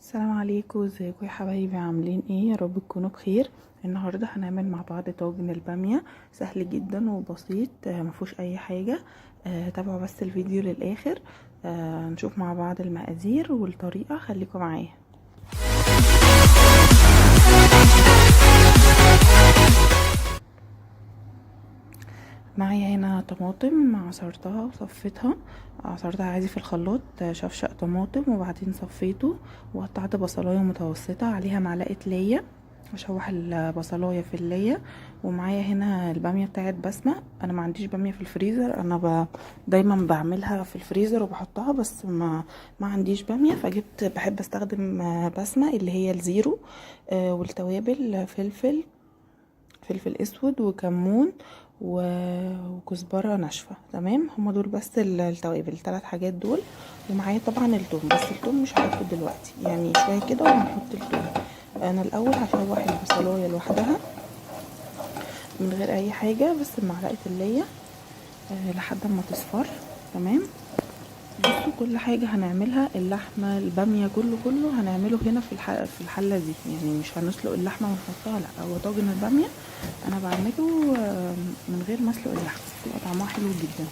السلام عليكم، ازيكم يا حبايبي؟ عاملين ايه؟ يا رب تكونوا بخير. النهارده هنعمل مع بعض طاجن الباميه، سهل جدا وبسيط، مفيهوش اي حاجه. تابعوا بس الفيديو للاخر. نشوف مع بعض المقادير والطريقه، خليكم معايا. معايا هنا طماطم عصرتها وصفيتها. عصرتها عادي في الخلاط، شفشق طماطم وبعدين صفيته، وقطعت بصلايه متوسطه عليها معلقه ليا، اشوح البصلايه في الليا. ومعايا هنا الباميه بتاعت بسمه. انا ما عنديش باميه في الفريزر، انا دايما بعملها في الفريزر وبحطها، بس ما عنديش باميه، فجبت بحب استخدم بسمه اللي هي الزيرو. والتوابل فلفل اسود وكمون وكزبره ناشفه. تمام، هما دول بس التوابل، الثلاث حاجات دول. ومعايا طبعا التوم، بس التوم مش هحطه دلوقتي، يعني شويه كده وهنحط التوم. انا الاول هشوح البصلايه لوحدها من غير اي حاجه، بس بمعلقه اللية لحد ما تصفر. تمام. بصوا، كل حاجة هنعملها، اللحمة البامية كله هنعمله هنا في الحلة دي، يعني مش هنسلق اللحمة ونحطها، لا، هو طاجن البامية انا بعمله من غير ما اسلق اللحمة، بيبقى طعمها حلو جدا.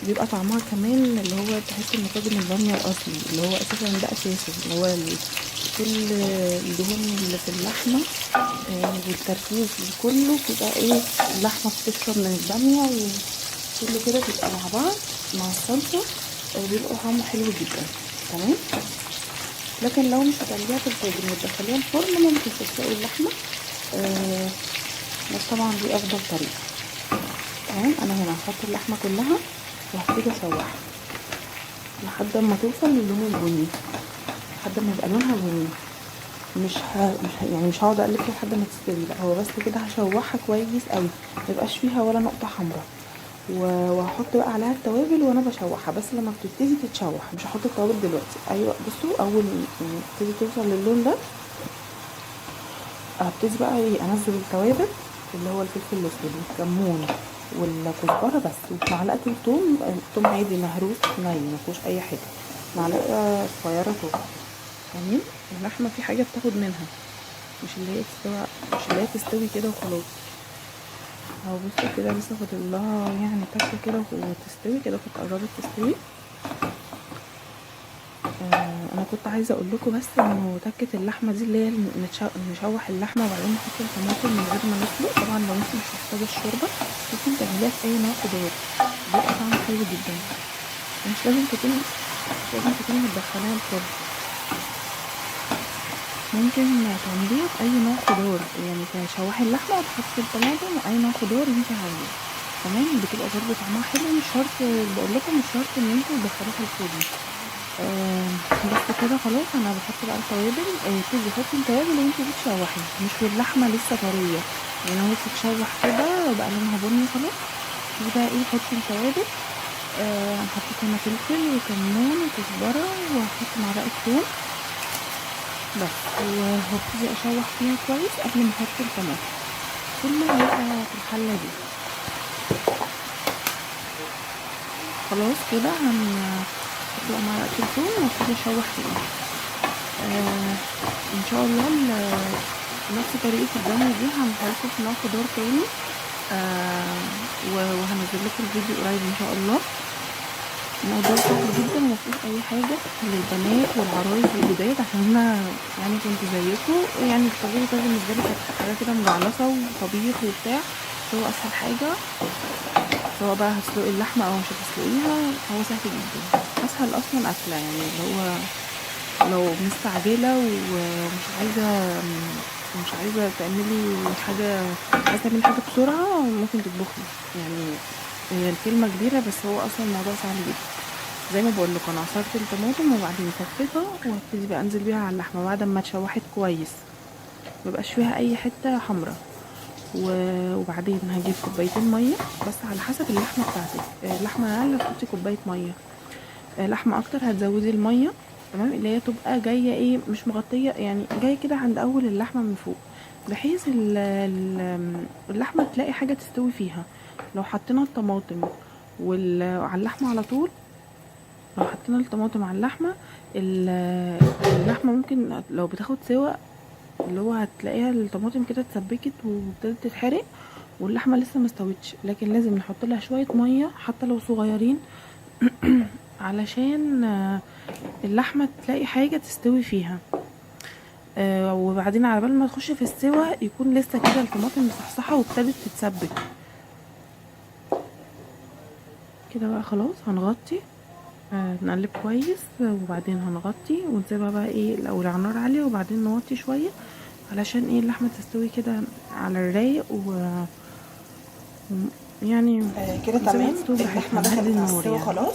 بيبقى طعمها كمان اللي هو تحس ان طاجن البامية الاصلي اللي هو اساسا ده اساسي، اللي هو كل الدهون اللي في اللحمة والتركيز كله بيبقى ايه، اللحمة بتشرب من البامية وكله كده بيبقى مع بعض مع الصلصة، بيبقى طعمه حلو جدا. تمام. لكن لو مش هتعمليها في الطاجن وتدخليها الفرن، ممكن تسلقي اللحمة، بس طبعا دي افضل طريقة. تمام. انا هنا هحط اللحمة كلها وهبتدي اشوحها لحد ما توصل للون البني، لحد ما يبقى لونها بني. يعني مش هقعد اقلب لحد ما تستوي، لا، هو بس كده هشوحها كويس قوي، ميبقاش فيها ولا نقطة حمراء. وهحط بقى عليها التوابل وانا بشوحها، بس لما بتبتدي تتشوح، مش هحط التوابل دلوقتي. ايوه، بصوا، اول يعني تبتدي توصل للون ده هبتدي بقى انزل التوابل، اللي هو الفلفل الاسود والكمون والكزبره بس، ومعلقه الثوم عادي مهروس ني، مفيهوش اي حاجه، معلقه صغيره توم. تمام. اللحمه في حاجه بتاخد منها، مش اللي هي تستوي كده وخلاص. اهو بصوا كده لسه فاضل لها يعني تكه كده وتستوي كده، كنت قربت تستوي. انا كنت عايزه اقول لكم بس انه تكه اللحمه دي اللي هي نشوح اللحمه وبعدين نحط الطماطم من غير ما نسلق. طبعا لو انت مش محتاجه الشوربه ممكن تعمليها في اي نوع خضار، بيبقى طعمه حلو جدا. مش لازم تكوني مدخلاها الفرن، ممكن تعمليها في اي نوع خضار، يعني تشوحي اللحمه وتحطي الطماطم واي نوع خضار انت عايزاه. تمام، بتبقى برضه طعمها حلو. مش شرط، بقول لكم مش شرط ان انتوا تدخلوها الفرن. بس كده خلاص. انا بحط بقى التوابل، تيجي تحطي التوابل وانتي بتشوحي، مش واللحمه لسه طريه، يعني هو بتتشوح كده بقى لونها بني خلاص. تيجي بقى ايه، حطي التوابل. حطيت هنا فلفل وكمون وكزبره، وهحط معلقه ثوم بس، وهبتدي اشوح فيها كويس قبل ما احط الطماطم. كله هيبقى في الحله دي. خلاص كده هنحط بقى معلقه الثوم وابتدي اشوح فيها. ان شاء الله نفس طريقه الباميه دي هنحطها في نوع خضار تاني، وهنزل لكم الفيديو قريب ان شاء الله. الموضوع سهل جدا ومفيش اي حاجه للبنات والعرايس والجداد، عشان انا يعني كنت زيكم، يعني الطبيخ ده بالنسبه لي كانت حاجه كده مجعلصه وطبيخ وبتاع. هو اسهل حاجه، سواء بقى هتسلقي اللحمه او مش هتسلقيها، هو سهل جدا، اسهل اصلا اكله، يعني اللي هو لو مستعجله ومش عايزه تعملي حاجه، عايزه تعملي حاجه بسرعه، ممكن تطبخي. يعني هي الكلمه كبيره، بس هو اصلا الموضوع سهل جدا. زي ما بقول لكم، انا عصرت الطماطم وبعدين صفيتها، وهبتدي بقى انزل بيها على اللحمه بعد ما اتشوحت كويس، مبقاش فيها اي حته حمراء. وبعدين هجيب كوبايتين ميه، بس على حسب اللحمه بتاعتك. اللحمه اقل هتحطي كوبايه ميه، لحمه اكتر هتزودي الميه. تمام، اللي هي تبقى جايه ايه، مش مغطيه، يعني جايه كده عند اول اللحمه من فوق، بحيث اللحمه تلاقي حاجه تستوي فيها. لو حطينا الطماطم على اللحمه على طول، لو حطينا الطماطم على اللحمه، اللحمه اللحمه ممكن لو بتاخد سوا اللي هو هتلاقيها الطماطم كده اتسبكت وابتدت تتحرق واللحمه لسه ما استوتش، لكن لازم نحط لها شويه ميه حتى لو صغيرين علشان اللحمه تلاقي حاجه تستوي فيها. وبعدين على بال ما تخش في السوا يكون لسه كده الطماطم مصحصحه وابتدت تتسبك كده. بقى خلاص هنغطي، نقلب كويس وبعدين هنغطي ونسيبها بقى ايه الاول على النار عاليه وبعدين نوطي شويه علشان ايه اللحمه تستوي كده على الرايق يعني كده تمام. اللحمه دخلت على السوا خلاص.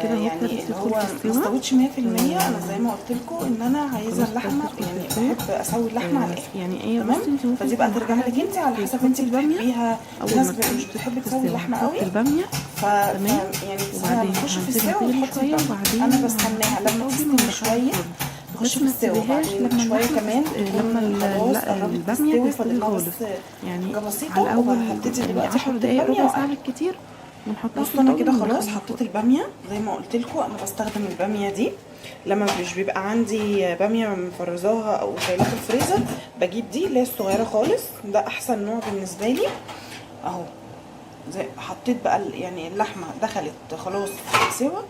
كده يعني اللي هو ما استوتش 100%. انا زي ما قلت لكم ان انا عايزه اللحمه، يعني بحب اسوي اللحمه على الاخر يعني ايه. تمام. فدي بقى ترجع لك انت على حسب انت بتحبيها. في ناس مش بتحب تسوي اللحمه قوي الباميه يعني وبعدين تخش في السوا وتحطي وبعدين انا بستناها لما تستوي شويه تخش في السوا وبعدين شويه كمان لما الباميه تستوي خالص يعني على اول هبتدي دلوقتي 10 دقايق ربع ساعه بالكتير ونحطها في انا كده خلاص حطيت الباميه زي ما قلت لكم. انا بستخدم الباميه دي لما مش بيبقى عندي باميه مفرزاها او شايلاها في الفريزر، بجيب دي اللي هي الصغيره خالص، ده احسن نوع بالنسبه لي اهو. زي حطيت بقى يعني اللحمه دخلت خلاص سوا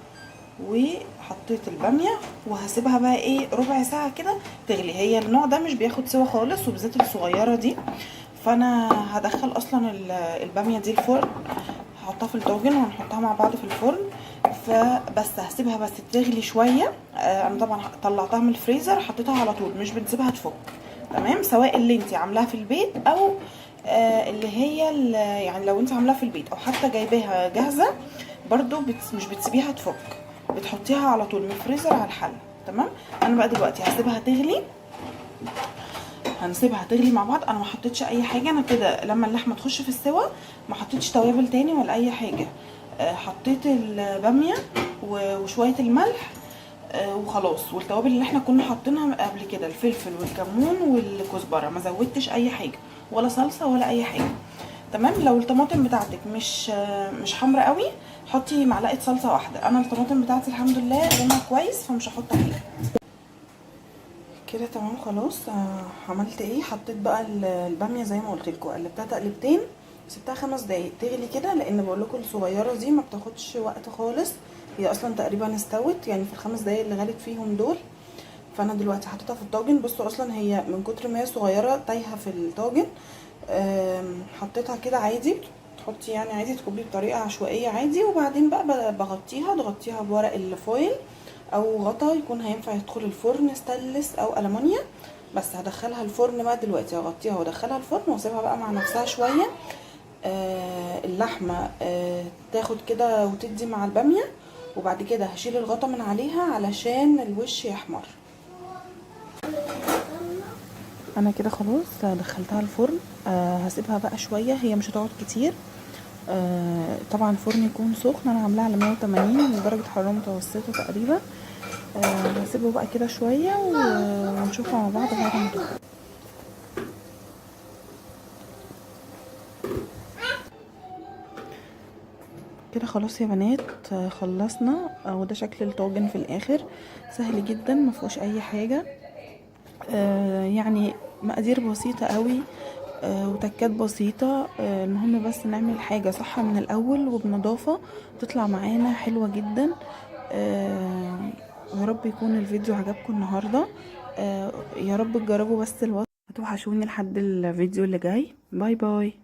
وحطيت الباميه وهسيبها بقى ايه ربع ساعه كده تغلي. هي النوع ده مش بياخد سوا خالص وبالذات الصغيره دي. فانا هدخل اصلا الباميه دي الفرن، هحطها في الطاجن وهنحطها مع بعض في الفرن. فبس هسيبها بس تغلي شويه. انا طبعا طلعتها من الفريزر حطيتها على طول، مش بنسيبها تفك تمام. سواء اللي انت عاملاها في البيت او اللي هي يعني لو انت عاملاها في البيت او حتى جايباها جاهزه برضو مش بتسيبيها تفك، بتحطيها على طول من الفريزر على الحله تمام. انا بقى دلوقتي هسيبها تغلي، هنسيبها تغلي مع بعض. انا ما حطيتش اي حاجه، انا كده لما اللحمه تخش في السوا ما حطيتش توابل تاني ولا اي حاجه. حطيت الباميه وشويه الملح وخلاص، والتوابل اللي احنا كنا حاطينها قبل كده الفلفل والكمون والكزبره، ما زودتش اي حاجه ولا صلصه ولا اي حاجه تمام. لو الطماطم بتاعتك مش حمرا قوي حطي معلقه صلصه واحده. انا الطماطم بتاعتي الحمد لله لونها كويس فمش هحط حاجه كده تمام. خلاص عملت ايه، حطيت بقى الباميه زي ما قلت لكم، قلبتها تقلبتين سبتها 5 دقايق تغلي كده، لان بقول لكم الصغيره دي ما بتاخدش وقت خالص، هي اصلا تقريبا استوت يعني في ال5 دقايق اللي غلت فيهم دول. فانا دلوقتي حطيتها في الطاجن. بصوا اصلا هي من كتر ما هي صغيره تايهه في الطاجن. حطيتها كده عادي، تحطي يعني عادي تكبي بطريقه عشوائيه عادي، وبعدين بقى تغطيها بورق الفويل او غطا يكون هينفع يدخل الفرن ستانلس او المونيا. بس هدخلها الفرن بقى دلوقتي، هغطيها وادخلها الفرن واسيبها بقى مع نفسها شويه. اللحمه تاخد كده وتدي مع الباميه، وبعد كده هشيل الغطا من عليها علشان الوش يحمر. انا كده خلاص دخلتها الفرن. هسيبها بقى شويه، هي مش هتقعد كتير. طبعا الفرن يكون سخن، انا عاملاه على 180 درجه حراره متوسطه تقريبا. هسيبه بقى كده شويه ونشوفه مع بعض بعد ما تخرج. كده خلاص يا بنات خلصنا. وده شكل الطاجن في الاخر، سهل جدا ما فيهوش اي حاجه. يعني مقادير بسيطه قوي وتكات بسيطه. المهم بس نعمل حاجه صح من الاول وبنظافه تطلع معانا حلوه جدا. يا رب يكون الفيديو عجبكم النهارده. يا رب تجربوا بس الوصفه. هتوحشوني لحد الفيديو اللي جاي. باي باي.